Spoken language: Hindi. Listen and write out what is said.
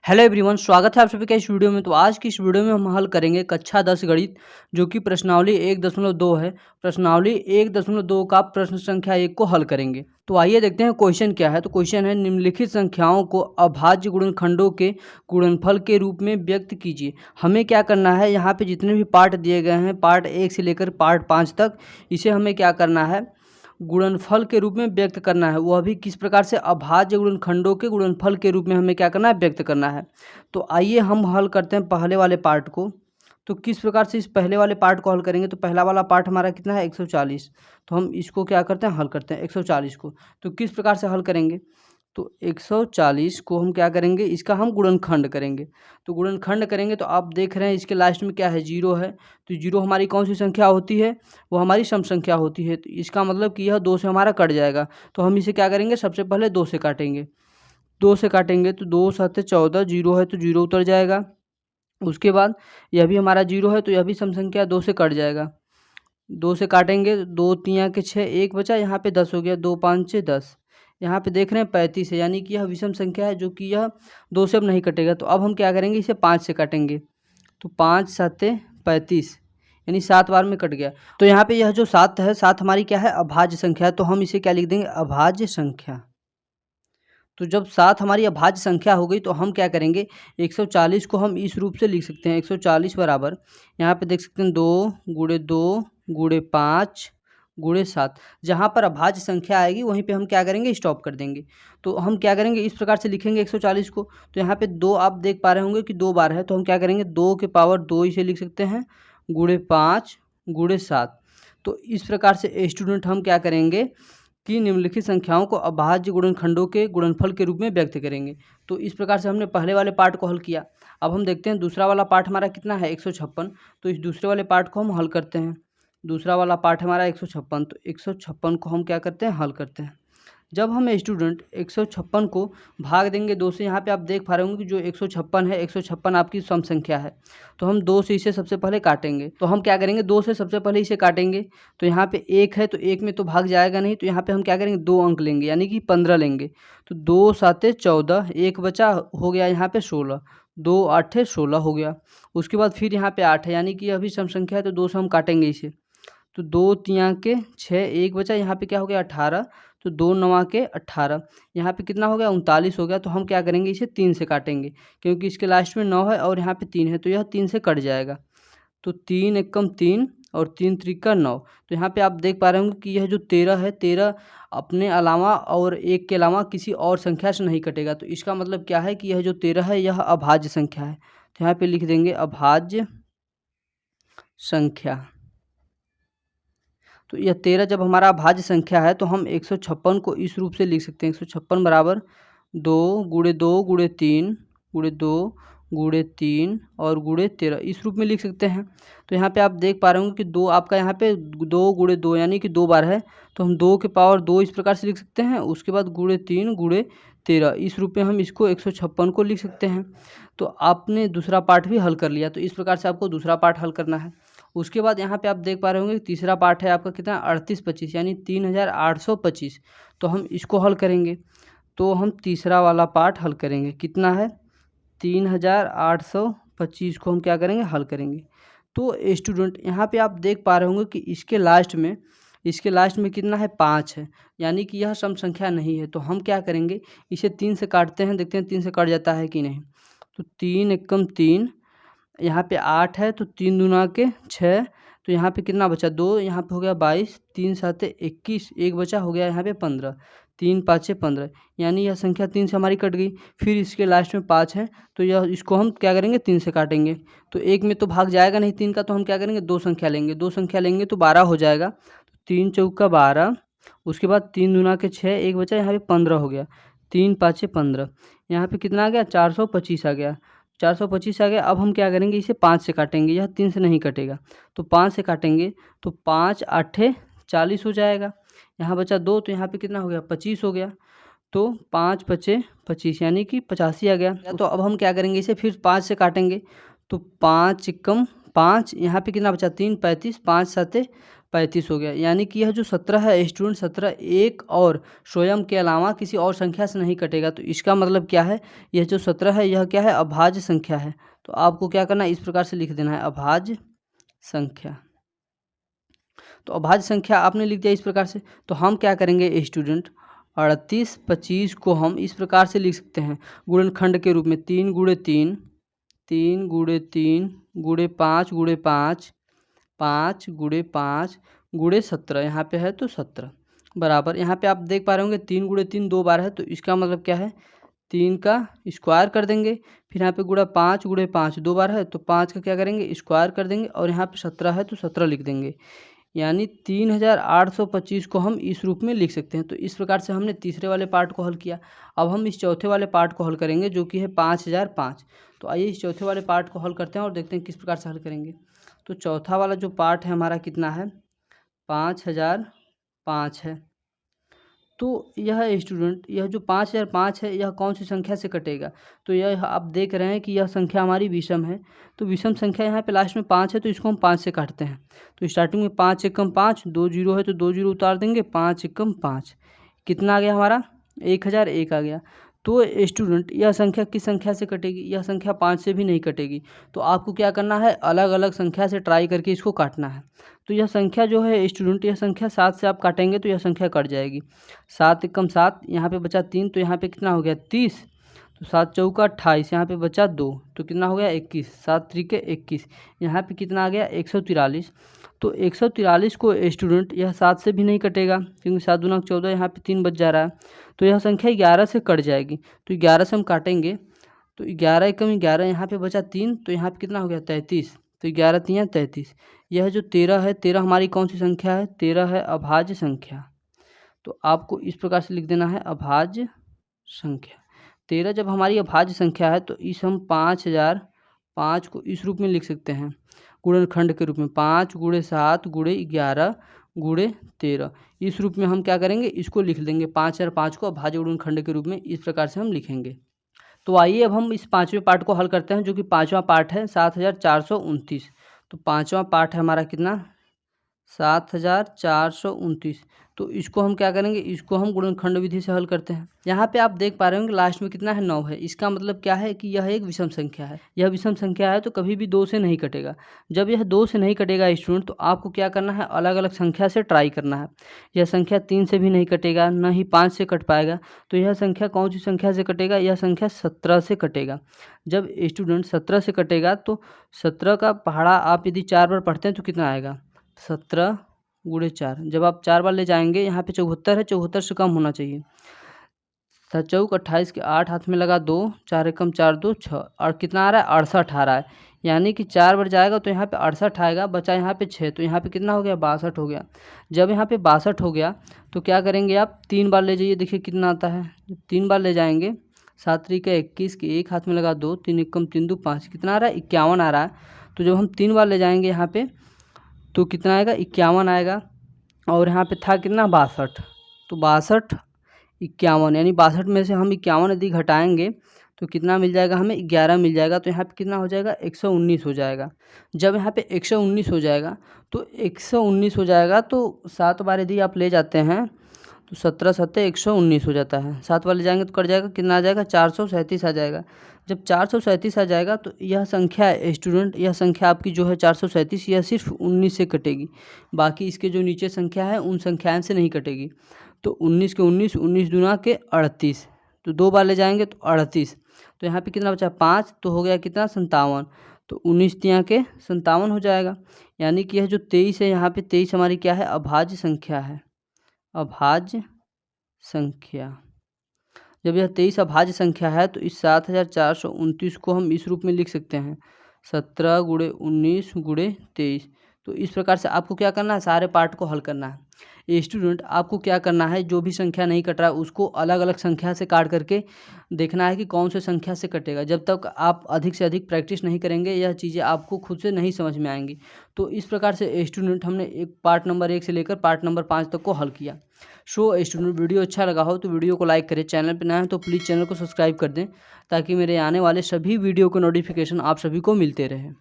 हेलो एवरीवन, स्वागत है आप सभी का इस वीडियो में। तो आज की इस वीडियो में हम हल करेंगे कक्षा 10 गणित, जो कि प्रश्नावली 1.2 है। प्रश्नावली 1.2 का प्रश्न संख्या 1 को हल करेंगे। तो आइए देखते हैं क्वेश्चन क्या है। तो क्वेश्चन है, निम्नलिखित संख्याओं को अभाज्य गुणनखंडों के गुणनफल के रूप में व्यक्त कीजिए। हमें क्या करना है, यहाँ पे जितने भी पार्ट दिए गए हैं, पार्ट 1 से लेकर पार्ट 5 तक, इसे हमें क्या करना है, गुणनफल के रूप में व्यक्त करना है। वह भी किस प्रकार से, अभाज्य गुणनखंडों के गुणनफल के रूप में हमें क्या करना है, व्यक्त करना है। तो आइए हम हल करते हैं पहले वाले पार्ट को। तो किस प्रकार से इस पहले वाले पार्ट को हल करेंगे, तो पहला वाला पार्ट हमारा कितना है, 140। तो हम इसको क्या करते हैं, हल करते हैं 140 को। तो किस प्रकार से हल करेंगे, तो 140 को हम क्या करेंगे, इसका हम गुणनखंड करेंगे। तो गुणनखंड करेंगे तो आप देख रहे हैं इसके लास्ट में क्या है, 0 है। तो 0 हमारी कौन सी संख्या होती है, वो हमारी सम संख्या होती है। तो इसका मतलब कि यह 2 से हमारा कट जाएगा। तो हम इसे क्या करेंगे, सबसे पहले 2 से काटेंगे। 2 से काटेंगे तो 2 7 14, 0 है तो 0 उतर जाएगा। उसके बाद यह भी हमारा 0 है, तो यह भी सम संख्या 2 से कट जाएगा। 2 से काटेंगे, 2 तियाँ के 6, 1 बचा, यहाँ पे 10 हो गया, 2 5 6 10। यहाँ पे देख रहे हैं 35 है, यानी कि यह विषम संख्या है, जो कि यह 2 से अब नहीं कटेगा। तो अब हम क्या करेंगे, इसे 5 से काटेंगे। तो 5 7 35, यानी 7 बार में कट गया। तो यहाँ पे यह जो 7 है, 7 हमारी क्या है, अभाज्य संख्या है। तो हम इसे क्या लिख देंगे, अभाज्य संख्या। तो जब 7 हमारी अभाज्य संख्या हो गई, तो हम क्या करेंगे, 140 को हम इस रूप से लिख सकते हैं। 140 बराबर, यहाँ पे देख सकते हैं 2 गुणे 2 गुणे 5 गुणे 7। जहाँ पर अभाज्य संख्या आएगी वहीं पे हम क्या करेंगे, स्टॉप कर देंगे। तो हम क्या करेंगे, इस प्रकार से लिखेंगे 140 को। तो यहाँ पे 2 आप देख पा रहे होंगे कि 2 बार है, तो हम क्या करेंगे, 2 के पावर 2 इसे लिख सकते हैं, गुणे 5 गुणे 7। तो इस प्रकार से स्टूडेंट हम क्या करेंगे कि निम्नलिखित संख्याओं को अभाज्य गुणनखंडों के गुणनफल के रूप में व्यक्त करेंगे। तो इस प्रकार से हमने पहले वाले पार्ट को हल किया। अब हम देखते हैं दूसरा वाला पार्ट हमारा कितना है, 156। तो इस दूसरे वाले पार्ट को हम हल करते हैं। दूसरा वाला पार्ट हमारा 156, तो 156 को हम क्या करते हैं, हल करते हैं। जब हम स्टूडेंट 156 को भाग देंगे 2 से, यहाँ पे आप देख पा रहे होंगे कि जो 156 है, 156 आपकी सम संख्या है। तो हम 2 से इसे सबसे पहले काटेंगे। तो हम क्या करेंगे, 2 से सबसे पहले इसे काटेंगे। तो यहाँ पे 1 है, तो 1 में तो भाग जाएगा नहीं। तो यहाँ पे हम क्या करेंगे, 2 अंक लेंगे, यानी कि 15 लेंगे। तो 2 7 14, 1 बचा, हो गया यहाँ पे 16, 2 8 16 हो गया। उसके बाद फिर यहाँ पे 8 है, यानी कि अभी सम संख्या है, तो 2 से हम काटेंगे इसे। तो 2 तियाँ के 6, 1 बचा, यहाँ पे क्या हो गया, 18। तो 2 9 के 18, यहाँ पे कितना हो गया, 39 हो गया। तो हम क्या करेंगे, इसे 3 से काटेंगे, क्योंकि इसके लास्ट में 9 है और यहाँ पे 3 है, तो यह 3 से कट जाएगा। तो 3 एकम 3 और 3 त्रिका 9। तो यहाँ पे आप देख पा रहे होंगे कि यह जो 13 है, 13 अपने अलावा और 1 के अलावा किसी और संख्या से नहीं कटेगा। तो इसका मतलब क्या है कि यह जो 13 है, यह अभाज्य संख्या है। तो यहाँ पे लिख देंगे अभाज्य संख्या। तो यह 13 जब हमारा अभाज्य संख्या है, तो हम 156 को इस रूप से लिख सकते हैं। 156 बराबर 2 गुणे 2 गुणे 3 गुणे 2 गुणे 3 और गुणे 13, इस रूप में लिख सकते हैं। तो यहाँ पे आप देख पा रहे होंगे कि 2 आपका यहाँ पे 2 गुणे 2 यानी कि 2 बार है। तो हम 2 के पावर 2 इस प्रकार से लिख सकते हैं। उसके बाद गुणे 3 गुणे 13, इस रूप में हम इसको 156 को लिख सकते हैं। तो आपने दूसरा पार्ट भी हल कर लिया। तो इस प्रकार से आपको दूसरा पार्ट हल करना है। उसके बाद यहाँ पे आप देख पा रहे होंगे तीसरा पार्ट है आपका कितना, 38 25, यानी 3825। तो हम इसको हल करेंगे। तो हम तीसरा वाला पार्ट हल करेंगे, कितना है, 3825 को हम क्या करेंगे, हल करेंगे। तो स्टूडेंट यहाँ पे आप देख पा रहे होंगे कि इसके लास्ट में कितना है, 5 है, यानी कि यह सम संख्या नहीं है। तो हम क्या करेंगे, इसे 3 से काटते हैं, देखते हैं 3 से कट जाता है कि नहीं। तो 3 एकम 3, यहाँ पे 8 है, तो 3 दूना के 6। तो यहाँ पे कितना बचा, 2, यहाँ पे हो गया 22, 3 7 21, 1 बचा, हो गया यहाँ पे 15, 3 5 15, यानी यह संख्या 3 से हमारी कट गई। फिर इसके लास्ट में 5 है, तो यह इसको हम क्या करेंगे, 3 से काटेंगे। तो 1 में तो भाग जाएगा नहीं 3 का, तो हम क्या करेंगे, 2 संख्या लेंगे। 2 संख्या लेंगे तो 12 हो जाएगा। तो 3 चौका 12, उसके बाद 3 दूना के 6, 1 बचा, यहाँ पे 15 हो गया, 3 5 15, यहाँ पे कितना आ गया, 425 आ गया। 425 आ गया। अब हम क्या करेंगे, इसे 5 से काटेंगे, यह 3 से नहीं कटेगा। तो 5 से काटेंगे तो 5 8 40 हो जाएगा। यहाँ बचा 2, तो यहाँ पे कितना हो गया, 25 हो गया। तो 5 5 25, यानी कि 85 आ गया। तो अब हम क्या करेंगे, इसे फिर 5 से काटेंगे। तो 5 एकम 5, यहाँ पे कितना बचा, 3 35, 5 7 35 हो गया। यानी कि यह जो 17 है स्टूडेंट, 17 एक और स्वयं के अलावा किसी और संख्या से नहीं कटेगा। तो इसका मतलब क्या है, यह जो 17 है यह क्या है, अभाज्य संख्या है। तो आपको क्या करना है, इस प्रकार से लिख देना है अभाज्य संख्या। तो अभाज्य संख्या आपने लिख दिया इस प्रकार से। तो हम क्या करेंगे स्टूडेंट, 38 25 को हम इस प्रकार से लिख सकते हैं गुणनखंड के रूप में, 3 गुणे 3, 3 गुणे 3 गुणे 5 गुणे 5, 5 गुणे 5 गुणे 17, यहाँ पे है तो 17 बराबर। यहाँ पे आप देख पा रहे होंगे 3 गुणे 3 2 बार है, तो इसका मतलब क्या है, 3 का स्क्वायर कर देंगे। फिर यहाँ पे गुणा 5 गुणे 5 2 बार है, तो 5 का क्या करेंगे, स्क्वायर कर देंगे। और यहाँ पे 17 है तो 17 लिख देंगे। यानी 3825 को हम इस रूप में लिख सकते हैं। तो इस प्रकार से हमने तीसरे वाले पार्ट को हल किया। अब हम इस चौथे वाले पार्ट को हल करेंगे जो कि है 5005। तो आइए इस चौथे वाले पार्ट को हल करते हैं और देखते हैं किस प्रकार से हल करेंगे। तो चौथा वाला जो पार्ट है हमारा कितना है, 5005 है। तो यह स्टूडेंट, यह जो 5005 है यह कौन सी संख्या से कटेगा, तो यह आप देख रहे हैं कि यह संख्या हमारी विषम है। तो विषम संख्या यहाँ पे लास्ट में 5 है, तो इसको हम 5 से काटते हैं। तो स्टार्टिंग में 5 एकम 5, 2 जीरो है तो 2 जीरो उतार देंगे, 5 एकम 5 कितना आ गया हमारा, 1001 आ गया। तो स्टूडेंट यह संख्या किस संख्या से कटेगी, यह संख्या 5 से भी नहीं कटेगी। तो आपको क्या करना है, अलग अलग संख्या से ट्राई करके इसको काटना है। तो यह संख्या जो है स्टूडेंट, यह संख्या 7 से आप काटेंगे तो यह संख्या कट जाएगी। 7 एकम 7, यहाँ पे बचा 3, तो यहाँ पे कितना हो गया 30। तो 7 चौका 28, यहाँ पे बचा 2, तो कितना हो गया 21, 7 त्रिके 21, यहाँ पे कितना आ गया 143। तो 143 को स्टूडेंट यह 7 से भी नहीं कटेगा, क्योंकि 7 दूना 14, यहाँ पे 3 बच जा रहा है। तो यह संख्या 11 से कट जाएगी। तो 11 से हम काटेंगे, तो 11 एकम 11, यहाँ पे बचा 3, तो यहाँ पे कितना हो गया 33। तो 11 तियाँ 33। यह जो 13 है, 13 हमारी कौन सी संख्या है, 13 है अभाज्य संख्या। तो आपको इस प्रकार से लिख देना है अभाज्य संख्या। 13 जब हमारी अभाज्य संख्या है तो इस हम 5005 को इस रूप में लिख सकते हैं गुणनखंड के रूप में, 5 गुणे 7 गुणे 11 गुणे 13। इस रूप में हम क्या करेंगे, इसको लिख देंगे 5005 को अभाज्य गुणनखंड के रूप में, इस प्रकार से हम लिखेंगे। तो आइए अब हम इस पाँचवें पार्ट को हल करते हैं, जो कि पाँचवा पार्ट है 7429। तो पाँचवा पार्ट है हमारा कितना, 7429। तो इसको हम क्या करेंगे, इसको हम गुणनखंड विधि से हल करते हैं। यहाँ पे आप देख पा रहे होंगे लास्ट में कितना है 9 है। इसका मतलब क्या है कि यह एक विषम संख्या है। यह विषम संख्या है तो कभी भी 2 से नहीं कटेगा। जब यह 2 से नहीं कटेगा स्टूडेंट, तो आपको क्या करना है, अलग अलग संख्या से ट्राई करना है। यह संख्या 3 से भी नहीं कटेगा, न ही 5 से कट पाएगा। तो यह संख्या कौन सी संख्या से कटेगा, यह संख्या 17 से कटेगा। जब स्टूडेंट 17 से कटेगा तो 17 का पहाड़ा आप यदि 4 बार पढ़ते हैं तो कितना आएगा, 17 गुणे 4। जब आप 4 बार ले जाएंगे, यहाँ पे 74 है, 74 से कम होना चाहिए। 7 चौक 28 के 8 हाथ में लगा 2, 4 एकम 4 2 6, और कितना आ रहा है 68 आ रहा है। यानी कि 4 बार जाएगा तो यहाँ पे 68 आएगा, बचा यहाँ पे 6, तो यहाँ पे कितना हो गया 62 हो गया। जब यहाँ पे 62 हो गया तो क्या करेंगे आप, 3 बार ले जाइए, देखिए कितना आता है। जब 3 बार ले जाएंगे, 7 त्रिक 21 के 1 हाथ में लगा 2, 3 एकम 3 2 5, कितना आ रहा है 51 आ रहा है। तो जब हम 3 बार ले जाएंगे यहाँ पे तो कितना आएगा 51 आएगा। और यहाँ पे था कितना 62, तो 62 51, यानी 62 में से हम 51 यदि घटाएंगे तो कितना मिल जाएगा हमें, 11 मिल जाएगा। तो यहाँ पे कितना हो जाएगा 119 हो जाएगा। जब यहाँ पे 119 हो जाएगा तो 119 हो जाएगा, तो 7 बार यदि आप ले जाते हैं तो 17 7 119 हो जाता है। 7 बार ले जाएंगे तो कट जाएगा, कितना आ जाएगा 437 आ जाएगा। जब 437 आ जाएगा तो यह संख्या है स्टूडेंट, यह संख्या आपकी जो है 437, यह सिर्फ 19 से कटेगी। बाकी इसके जो नीचे संख्या है उन संख्याओं से नहीं कटेगी। तो 19 के 19, 19 दूना के 38, तो 2 बार ले जाएंगे तो 38। तो यहाँ पे कितना बचा 5, तो हो गया कितना 57। तो 19 तियाँ के 57 हो जाएगा। यानी कि यह जो 23 है, यहाँ पे 23 हमारी क्या है, अभाज्य संख्या है, अभाज्य संख्या। जब यह 23 अभाज्य संख्या है तो इस 7429 को हम इस रूप में लिख सकते हैं, 17 गुणे 19 गुणे 23। तो इस प्रकार से आपको क्या करना है, सारे पार्ट को हल करना है। स्टूडेंट आपको क्या करना है, जो भी संख्या नहीं कट रहा है उसको अलग अलग संख्या से काट करके देखना है कि कौन से संख्या से कटेगा। जब तक आप अधिक से अधिक प्रैक्टिस नहीं करेंगे, यह चीज़ें आपको खुद से नहीं समझ में आएंगी। तो इस प्रकार से स्टूडेंट हमने एक पार्ट नंबर 1 से लेकर पार्ट नंबर 5 तक को हल किया। स्टूडेंट वीडियो अच्छा लगा हो तो वीडियो को लाइक करें, चैनल पर नया है तो प्लीज़ चैनल को सब्सक्राइब कर दें, ताकि मेरे आने वाले सभी वीडियो के नोटिफिकेशन आप सभी को मिलते रहें।